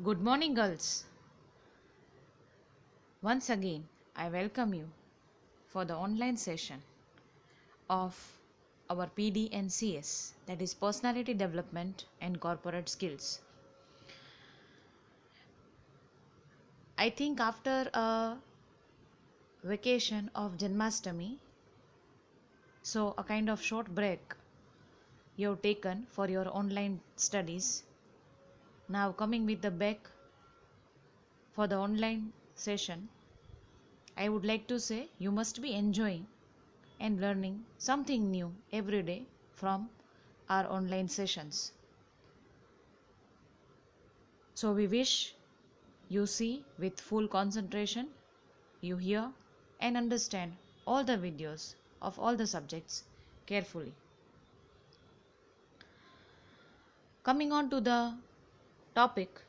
Good morning, girls. Once again, I welcome you for the online session of our PD and CS, that is Personality Development and Corporate Skills. I think after a vacation of Janmashtami, so a kind of short break you have taken for your online studies, now coming with the back for the online session, I would like to say you must be enjoying and learning something new every day from our online sessions. So we wish you see with full concentration, you hear and understand all the videos of all the subjects carefully. Coming on to the topic,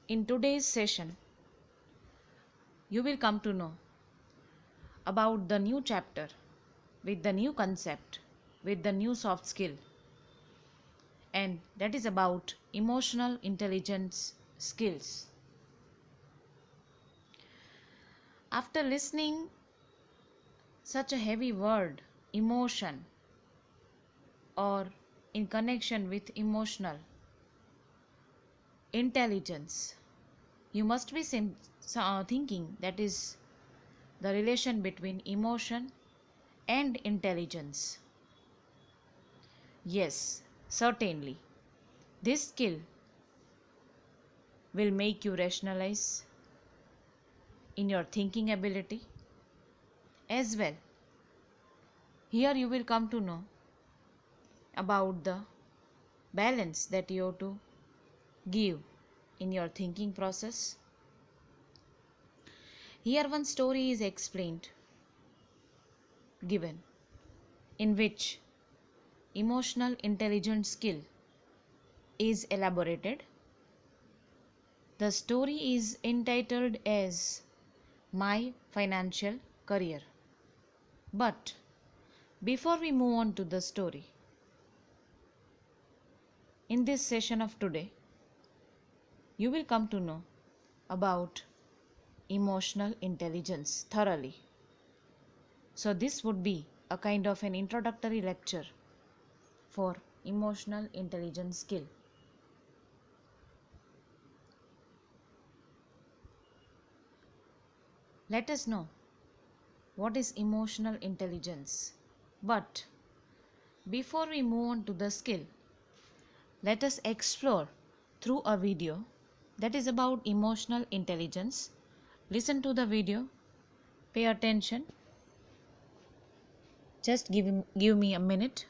in today's session, you will come to know about the new chapter with the new concept, with the new soft skill, and that is about emotional intelligence skills. After listening such a heavy word, emotion, or in connection with emotional intelligence, you must be thinking that is the relation between emotion and intelligence. Yes, certainly. This skill will make you rationalize in your thinking ability as well. Here you will come to know about the balance that you have to give in your thinking process. Here one story is explained, given, in which emotional intelligence skill is elaborated. The story is entitled as My Financial Career. But before we move on to the story, in this session of today, you will come to know about emotional intelligence thoroughly. So this would be a kind of an introductory lecture for emotional intelligence skill. Let us know what is emotional intelligence. But before we move on to the skill, let us explore through a video that is about emotional intelligence. Listen to the video, pay attention. Just give me a minute.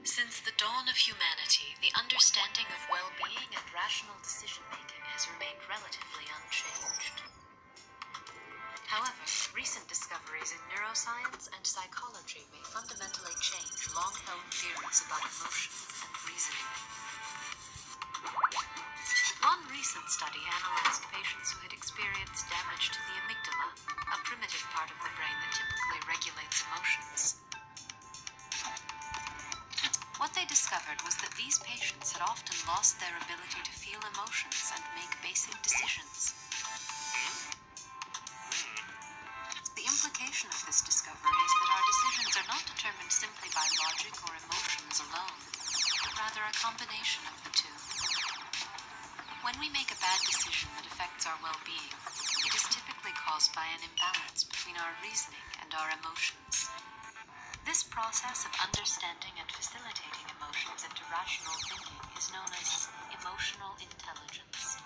Since the dawn of humanity, the understanding of well-being and rational decision-making has remained relatively unchanged. However, recent discoveries in neuroscience and psychology may fundamentally change long-held theories about emotions and reasoning. One recent study analyzed patients who had experienced damage to the amygdala, a primitive part of the brain that typically regulates emotions. What they discovered was that these patients had often lost their ability to feel emotions and make basic decisions. The implication of this discovery is that our decisions are not determined simply by logic or emotions alone, but rather a combination of the two. When we make a bad decision that affects our well-being, it is typically caused by an imbalance between our reasoning and our emotions. This process of understanding and facilitating emotions into rational thinking is known as emotional intelligence.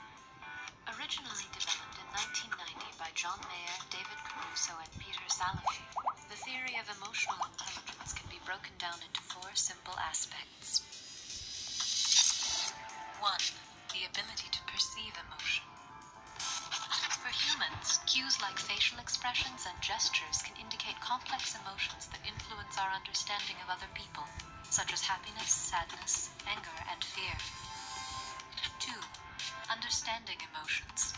Originally developed in 1990 by John Mayer, David Caruso, and Peter Salovey, the theory of emotional intelligence can be broken down into four simple aspects. 1. The ability to perceive emotion. For humans, cues like facial expressions and gestures can indicate complex emotions that influence our understanding of other people. such as happiness, sadness, anger, and fear. 2. Understanding emotions.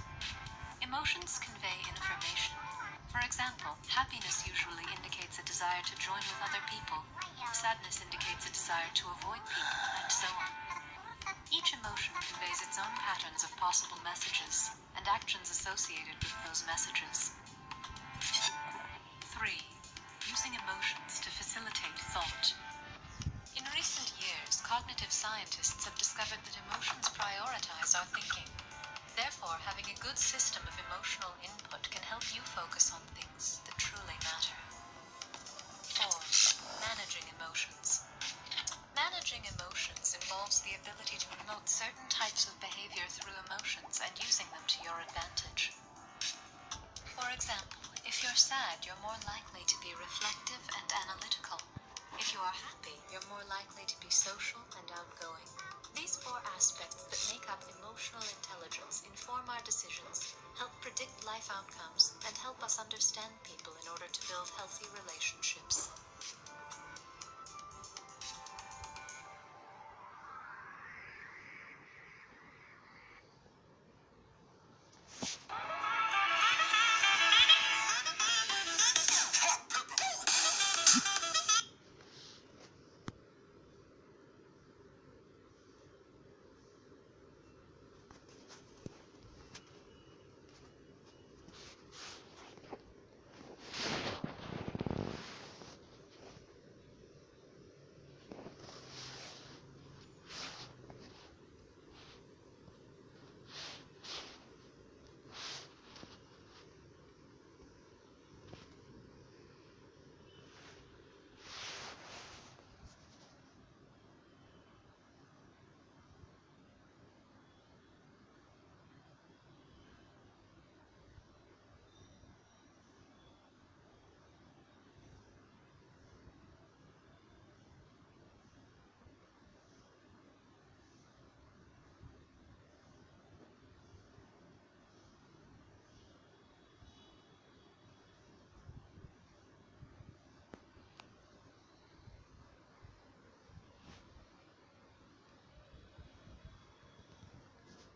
Emotions convey information. For example, happiness usually indicates a desire to join with other people. Sadness indicates a desire to avoid people, and so on. Each emotion conveys its own patterns of possible messages and actions associated with those messages. 3. Using emotions to facilitate thought. In recent years, cognitive scientists have discovered that emotions prioritize our thinking. Therefore, having a good system of emotional input can help you focus on things that truly matter. 4. Managing emotions. Managing emotions involves the ability to promote certain types of behavior through emotions and using them to your advantage. For example, if you're sad, you're more likely to be reflective and analytical. If you are happy, you're more likely to be social and outgoing. These 4 aspects that make up emotional intelligence inform our decisions, help predict life outcomes, and help us understand people in order to build healthy relationships.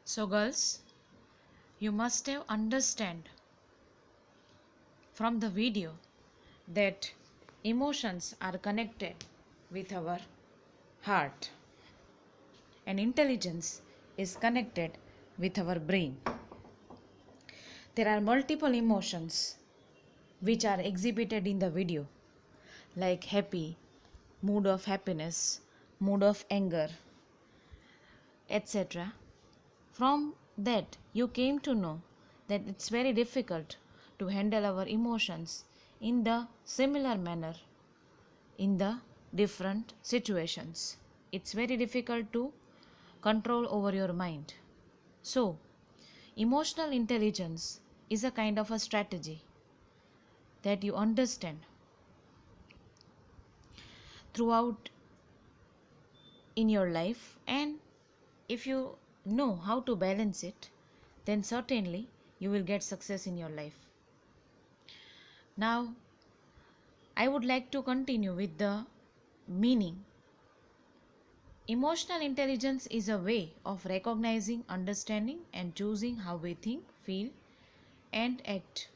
So, girls, you must have understand from the video that emotions are connected with our heart and intelligence is connected with our brain. There are multiple emotions which are exhibited in the video, like happy, mood of happiness, mood of anger, etc. From that, you came to know that it's very difficult to handle our emotions in the similar manner in the different situations. It's very difficult to control over your mind. So, emotional intelligence is a kind of a strategy that you understand throughout in your life, and if you know how to balance it, then certainly you will get success in your life. Now, I would like to continue with the meaning. Emotional intelligence is a way of recognizing, understanding, and choosing how we think, feel, and act.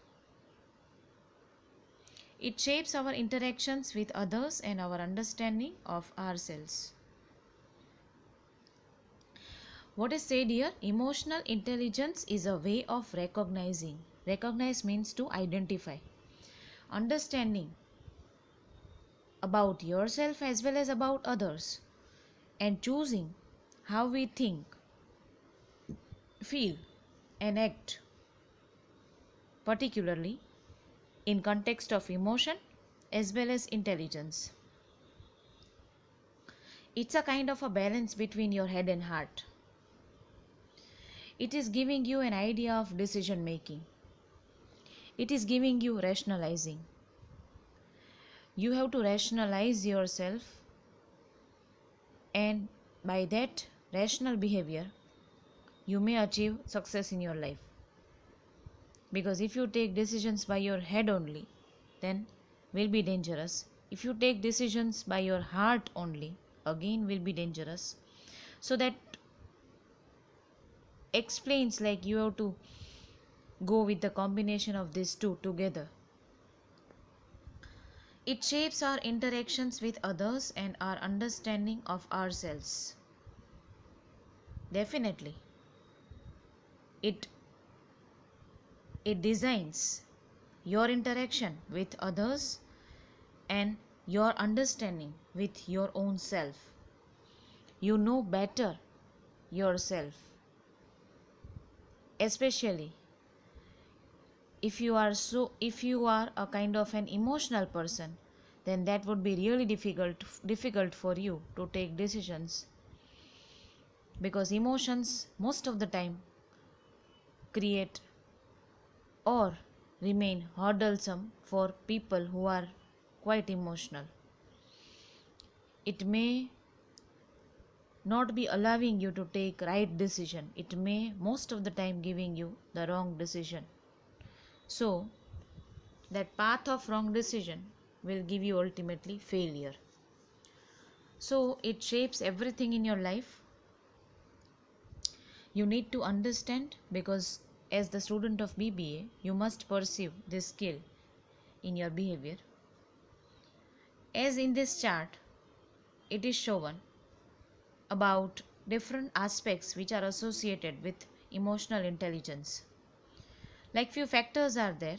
It shapes our interactions with others and our understanding of ourselves. What is said here? Emotional intelligence is a way of recognizing. Recognize means to identify. Understanding about yourself as well as about others, and choosing how we think, feel, and act, particularly in context of emotion as well as intelligence. It's a kind of a balance between your head and heart. It is giving you an idea of decision making. It is giving you rationalizing. You have to rationalize yourself, and by that rational behavior, you may achieve success in your life. Because if you take decisions by your head only, then will be dangerous. If you take decisions by your heart only, again will be dangerous. So that explains like you have to go with the combination of these two together. It shapes our interactions with others and our understanding of ourselves. Definitely. It it designs your interaction with others and your understanding with your own self. You know better yourself, especially if you are a kind of an emotional person, then that would be really difficult for you to take decisions, because emotions most of the time create or remain hurdlesome for people who are quite emotional. It may not be allowing you to take right decision, it may most of the time giving you the wrong decision. So that path of wrong decision will give you ultimately failure. So it shapes everything in your life. You need to understand, because as the student of BBA you must perceive this skill in your behavior. As in this chart it is shown about different aspects which are associated with emotional intelligence. Like few factors are there.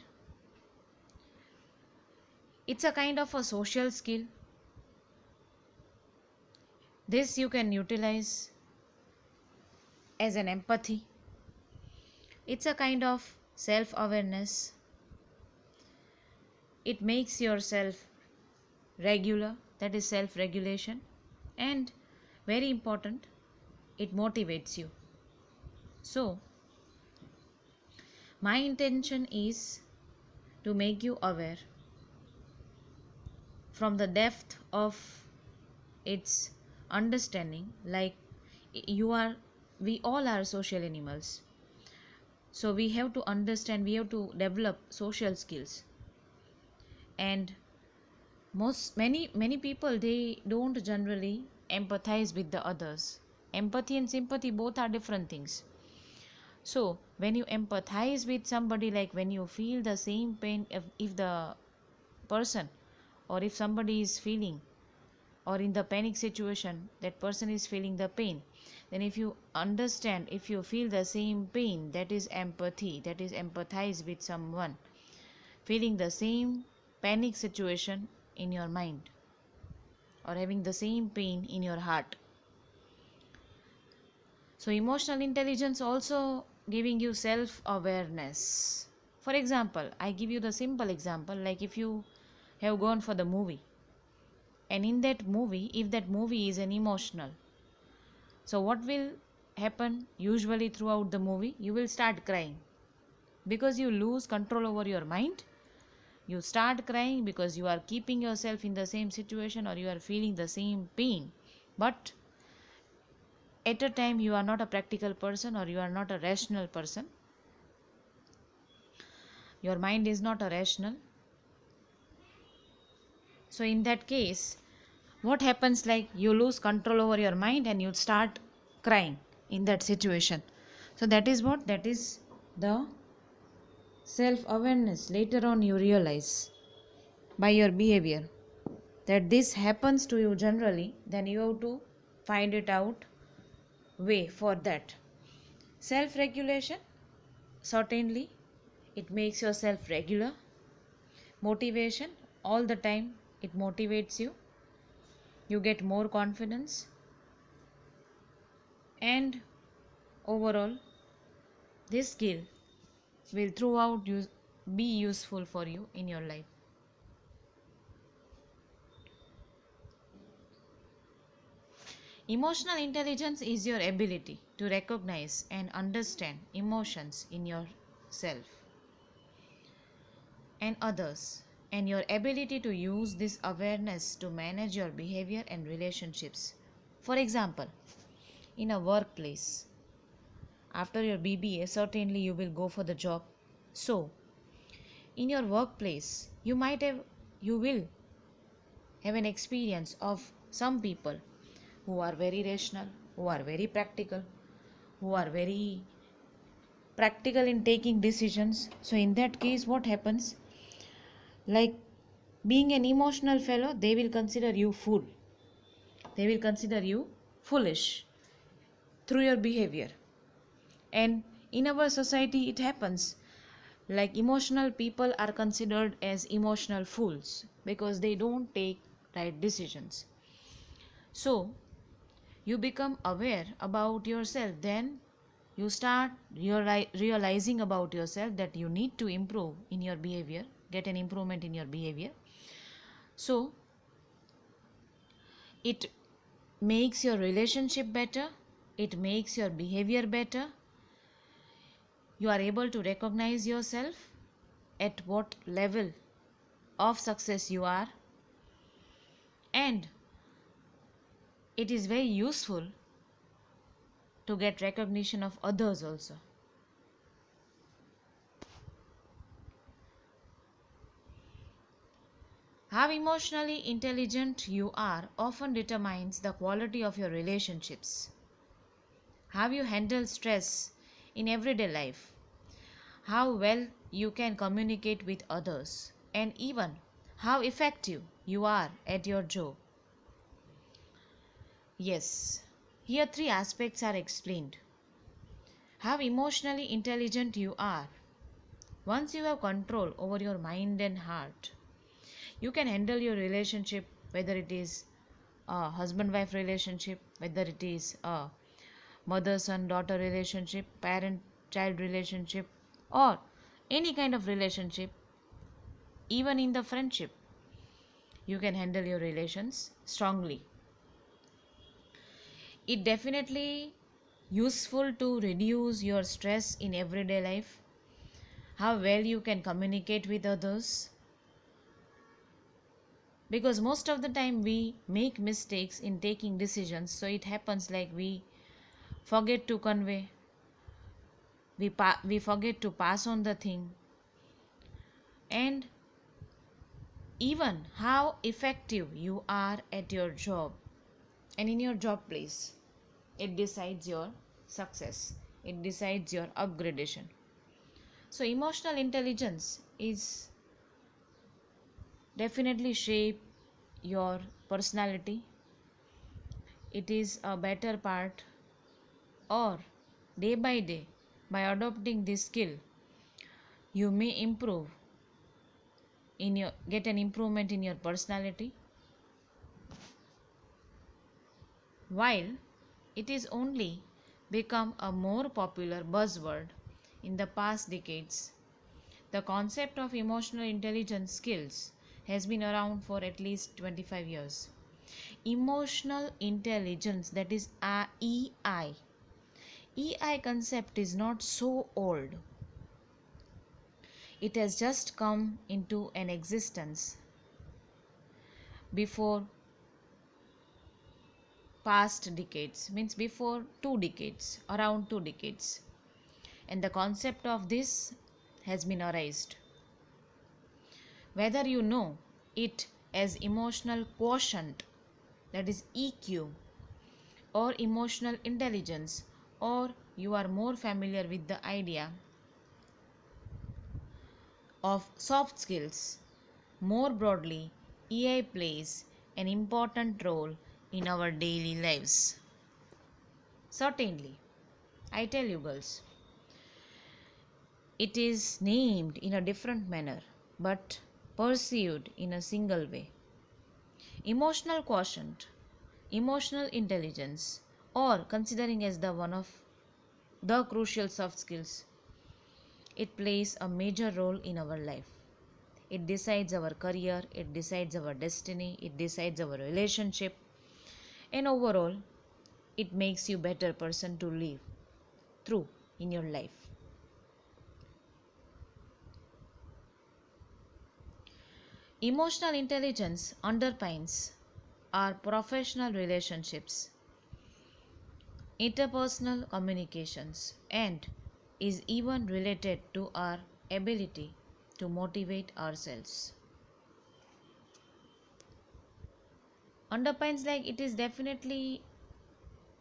It's a kind of a social skill. This you can utilize as an empathy. It's a kind of self awareness. It makes yourself regular, that is self regulation, and very important, it motivates you. So my intention is to make you aware from the depth of its understanding. Like you are we all are social animals, so we have to understand, we have to develop social skills. And many people, they don't generally empathize with the others. Empathy and sympathy both are different things. So when you empathize with somebody, like when you feel the same pain, if the person or if somebody is feeling, or in the panic situation that person is feeling the pain, then if you understand, if you feel the same pain, that is empathy, that is empathize with someone feeling the same panic situation in your mind, or having the same pain in your heart. So emotional intelligence also giving you self awareness. For example, I give you the simple example, like if you have gone for the movie, and in that movie, if that movie is an emotional, so what will happen usually throughout the movie? You will start crying because you lose control over your mind. You start crying because you are keeping yourself in the same situation, or you are feeling the same pain. But at a time you are not a practical person, or you are not a rational person. Your mind is not a rational. So in that case, what happens, like you lose control over your mind and you start crying in that situation. So that is what, that is the self awareness. Later on you realize by your behavior that this happens to you generally, then you have to find it out way for that. Self regulation, certainly it makes yourself regular. Motivation, all the time it motivates you, you get more confidence, and overall this skill will throughout be useful for you in your life. Emotional intelligence is your ability to recognize and understand emotions in yourself and others, and your ability to use this awareness to manage your behavior and relationships. For example, in a workplace, after your BBA, certainly you will go for the job. So, in your workplace, you will have an experience of some people who are very rational, who are very practical, who are very practical in taking decisions. So in that case, what happens? Like, being an emotional fellow, they will consider you fool. They will consider you foolish through your behavior. And in our society, it happens. Like, emotional people are considered as emotional fools because they don't take right decisions. So you become aware about yourself, then you start realizing about yourself that you need to improve in your behavior, get an improvement in your behavior. So it makes your relationship better, it makes your behavior better. You are able to recognize yourself at what level of success you are, and it is very useful to get recognition of others also. How emotionally intelligent you are often determines the quality of your relationships. How you handle stress in everyday life, how well you can communicate with others, and even how effective you are at your job. Yes, here three aspects are explained. How emotionally intelligent you are. Once you have control over your mind and heart, you can handle your relationship, whether it is a husband wife relationship, whether it is a mother son daughter relationship, parent child relationship, or any kind of relationship. Even in the friendship, you can handle your relations strongly. It definitely useful to reduce your stress in everyday life. How well you can communicate with others, because most of the time we make mistakes in taking decisions. So it happens like we forget to convey, we forget to pass on the thing. And even how effective you are at your job and in your job place, it decides your success, it decides your upgradation. So emotional intelligence is definitely shape your personality. It is a better part, or day by day, by adopting this skill, you may improve in your get an improvement in your personality. While it is only become a more popular buzzword in the past decades, the concept of emotional intelligence skills has been around for at least 25 years. Emotional intelligence, that is EI. EI concept is not so old. It has just come into an existence before past decades, means before 2 decades, around 2 decades. And the concept of this has been erased. Whether you know it as emotional quotient, that is EQ, or emotional intelligence, or you are more familiar with the idea of soft skills, more broadly, EI plays an important role in our daily lives. Certainly, I tell you girls, it is named in a different manner but perceived in a single way. Emotional quotient, emotional intelligence, or considering as the one of the crucial soft skills, it plays a major role in our life. It decides our career, it decides our destiny, it decides our relationship, and overall, it makes you better person to live through in your life. Emotional intelligence underpins our professional relationships, interpersonal communications, and is even related to our ability to motivate ourselves. Underpins, like, it is definitely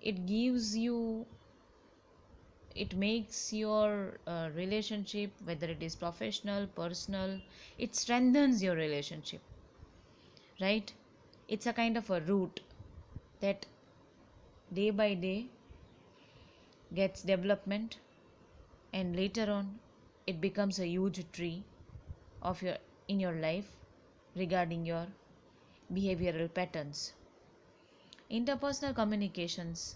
it gives you, it makes your relationship, whether it is professional, personal, it strengthens your relationship, right? It's a kind of a root that day by day gets development, and later on it becomes a huge tree of your in your life regarding your behavioral patterns. Interpersonal communications,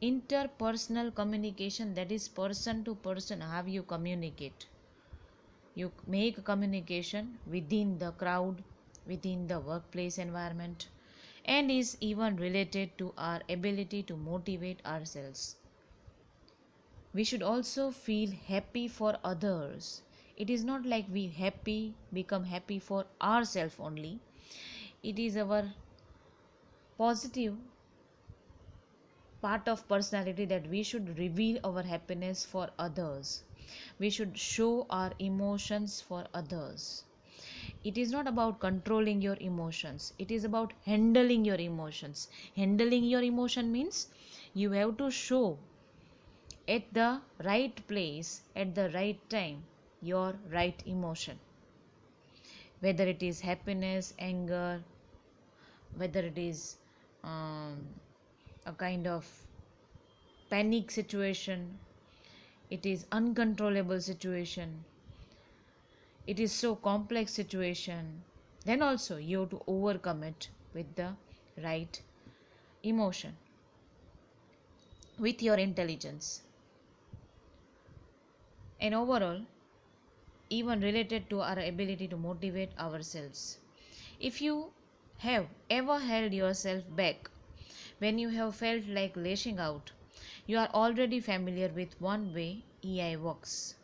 interpersonal communication, that is person to person, how you communicate. You make communication within the crowd, within the workplace environment, and is even related to our ability to motivate ourselves. We should also feel happy for others. It is not like we happy become happy for ourselves only. It is our positive part of personality that we should reveal our happiness for others. We should show our emotions for others. It is not about controlling your emotions, it is about handling your emotions. Handling your emotion means you have to show at the right place at the right time your right emotion, whether it is happiness, anger, whether it is um, a kind of panic situation, it is uncontrollable situation, it is so complex situation, then also you have to overcome it with the right emotion, with your intelligence, and overall even related to our ability to motivate ourselves. If you have ever held yourself back when you have felt like lashing out, you are already familiar with one way EI works.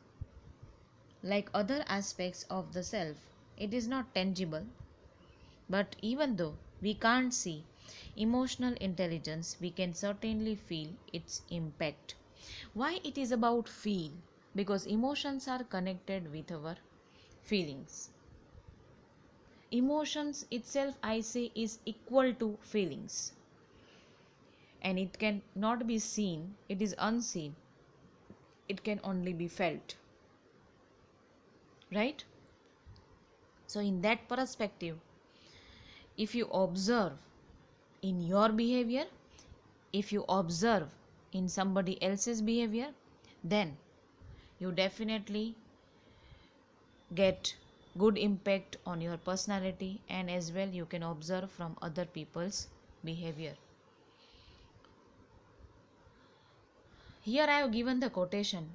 Like other aspects of the self, it is not tangible, but even though we can't see emotional intelligence, we can certainly feel its impact. Why it is about feel? Because emotions are connected with our feelings. Emotions itself, I say, is equal to feelings, and it can not be seen, it is unseen, it can only be felt, right? So in that perspective, if you observe in your behavior, if you observe in somebody else's behavior, then you definitely get good impact on your personality, and as well you can observe from other people's behavior. Here I have given the quotation.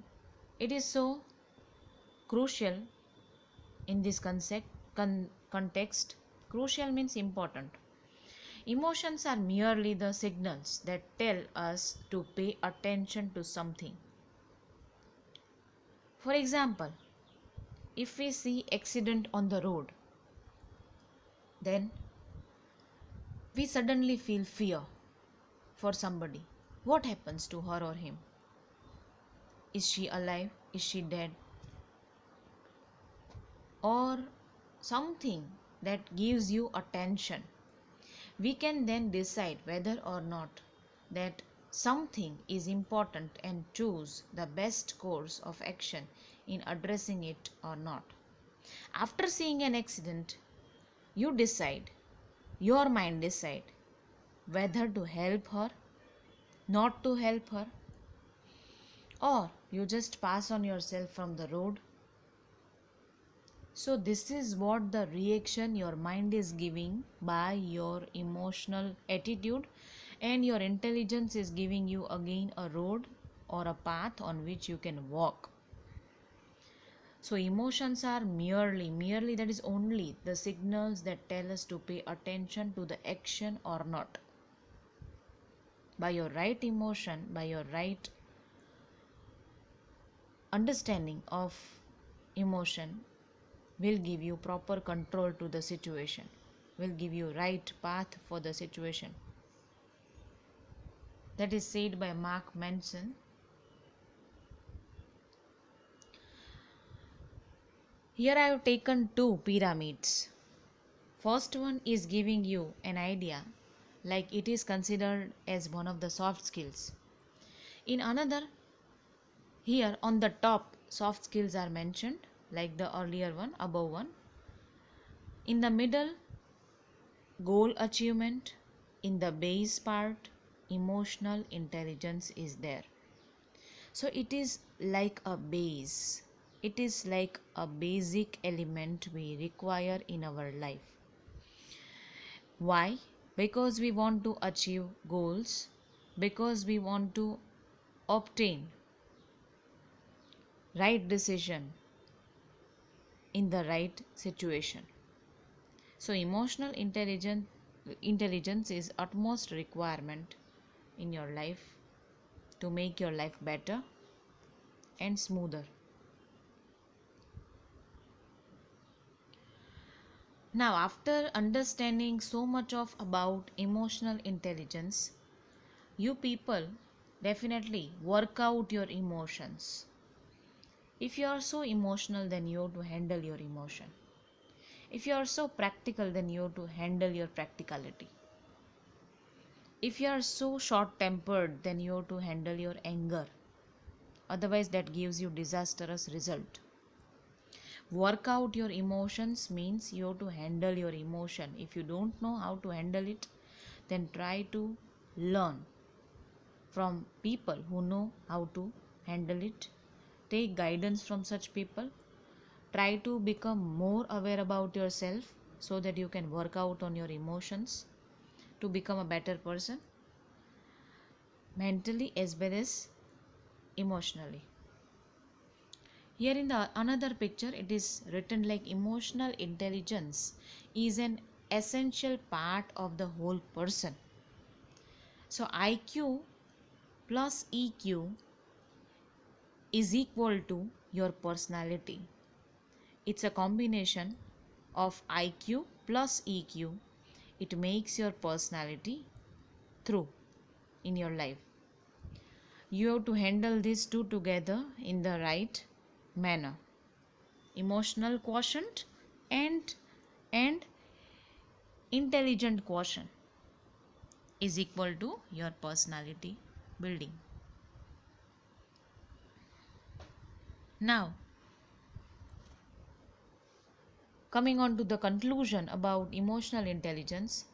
It is so crucial in this context. Crucial means important. Emotions are merely the signals that tell us to pay attention to something. For example, if we see accident on the road, then we suddenly feel fear for somebody. What happens to her or him? Is she alive? Is she dead? Or something that gives you attention. We can then decide whether or not that something is important and choose the best course of action in addressing it or not. After seeing an accident, you decide, your mind decide whether to help her, not to help her, or you just pass on yourself from the road. So this is what the reaction your mind is giving by your emotional attitude, and your intelligence is giving you again a road or a path on which you can walk. So emotions are merely, that is only the signals that tell us to pay attention to the action or not. By your right emotion, by your right understanding of emotion, will give you proper control to the situation, will give you right path for the situation. That is said by Mark Manson. Here I have taken two pyramids. First one is giving you an idea like it is considered as one of the soft skills. In another, here on the top, soft skills are mentioned, like the earlier one, above one. In the middle, goal achievement. In the base part, emotional intelligence is there. So it is like a base. It is like a basic element we require in our life. Why? Because we want to achieve goals, because we want to obtain right decision in the right situation. So emotional intelligence is utmost requirement in your life to make your life better and smoother. Now, after understanding so much of about emotional intelligence, you people definitely work out your emotions. If you are so emotional, then you have to handle your emotion. If you are so practical, then you have to handle your practicality. If you are so short tempered, then you have to handle your anger. Otherwise, that gives you disastrous result. Work out your emotions means you have to handle your emotion. If you don't know how to handle it, then try to learn from people who know how to handle it. Take guidance from such people. Try to become more aware about yourself so that you can work out on your emotions to become a better person, mentally as well as emotionally. Here in the another picture, it is written like emotional intelligence is an essential part of the whole person. So IQ plus EQ is equal to your personality. It's a combination of IQ plus EQ. It makes your personality through in your life. You have to handle these two together in the right manner. Emotional quotient and intelligent quotient is equal to your personality building. Now, coming on to the conclusion about emotional intelligence,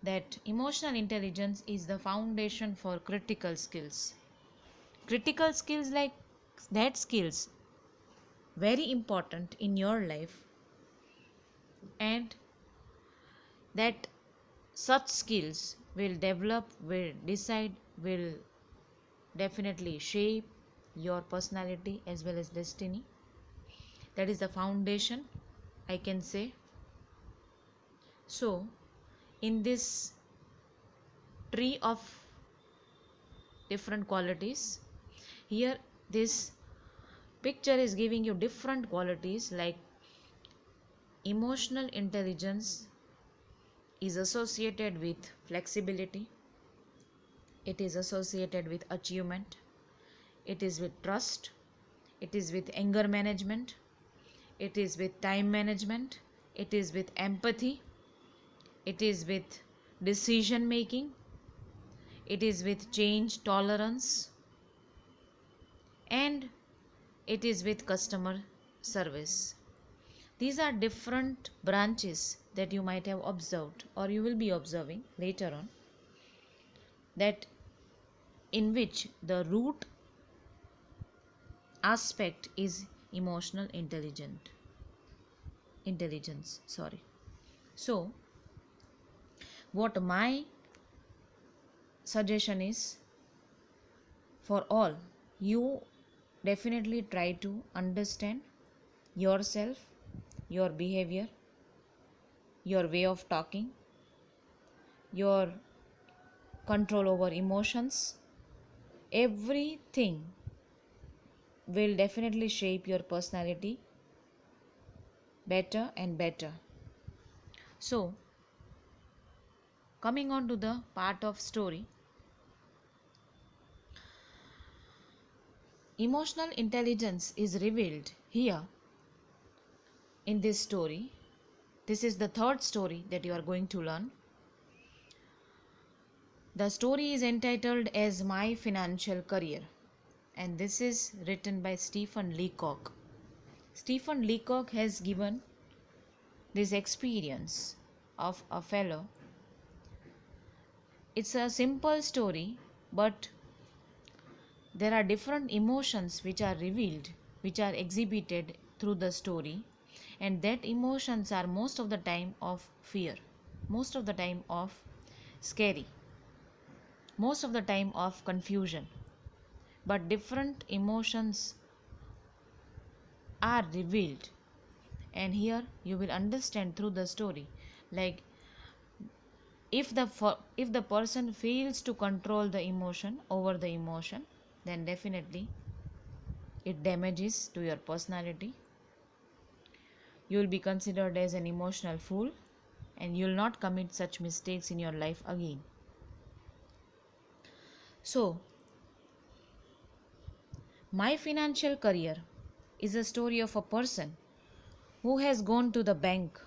that emotional intelligence is the foundation for critical skills. Critical skills like that skills very important in your life, and that such skills will develop, will decide, will definitely shape your personality as well as destiny. That is the foundation, I can say. So in this tree of different qualities, here this picture is giving you different qualities, like emotional intelligence is associated with flexibility, it is associated with achievement, it is with trust, it is with anger management, it is with time management, it is with empathy, it is with decision making, it is with change tolerance, and it is with customer service. These are different branches that you might have observed or you will be observing later on, that in which the root aspect is emotional intelligence. So what my suggestion is for all, you definitely try to understand yourself, your behavior, your way of talking, your control over emotions. Everything will definitely shape your personality better and better. So, coming on to the part of story, emotional intelligence is revealed here in this story. This is the third story that you are going to learn. The story is entitled as My Financial Career, and this is written by Stephen Leacock. Stephen Leacock has given this experience of a fellow. It's a simple story, but there are different emotions which are revealed, which are exhibited through the story, and that emotions are most of the time of fear, most of the time of scary, most of the time of confusion. But different emotions are revealed, and here you will understand through the story, like if the person fails to control the emotion over the emotion, then definitely it damages to your personality. You will be considered as an emotional fool, and you will not commit such mistakes in your life again. So, My Financial Career is a story of a person who has gone to the bank,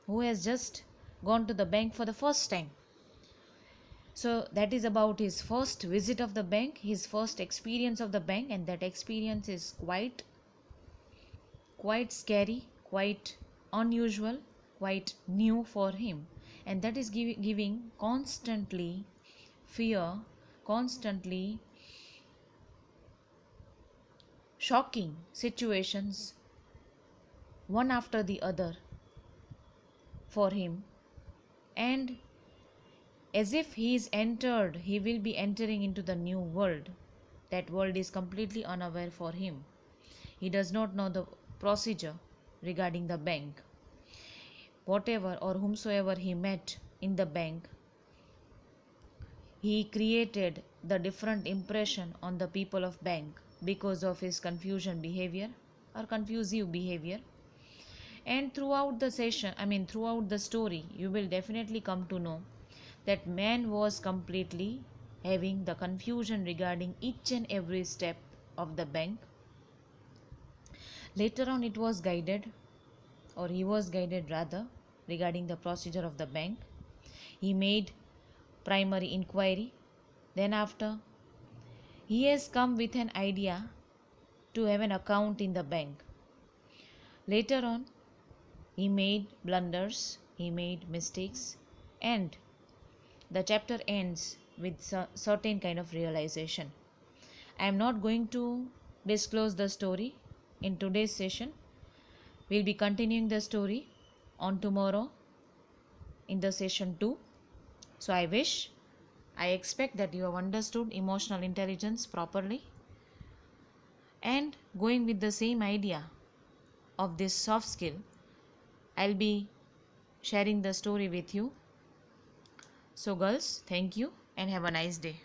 who has just gone to the bank for the first time. So that is about his first visit of the bank, his first experience of the bank, and that experience is quite scary, quite unusual, quite new for him, and that is giving constantly fear, constantly shocking situations, one after the other for him. And as if he will be entering into the new world. That world is completely unaware for him. He does not know the procedure regarding the bank. Whatever or whomsoever he met in the bank, he created the different impression on the people of bank because of his confusion behavior or confusive behavior. And throughout the story, you will definitely come to know that man was completely having the confusion regarding each and every step of the bank. Later on, he was guided rather, regarding the procedure of the bank. He made primary inquiry. Then, after, he has come with an idea to have an account in the bank. Later on, he made blunders, he made mistakes, and the chapter ends with certain kind of realization. I am not going to disclose the story in today's session. We'll be continuing the story on tomorrow in the session 2. So I expect that you have understood emotional intelligence properly, and going with the same idea of this soft skill, I'll be sharing the story with you. So girls, thank you and have a nice day.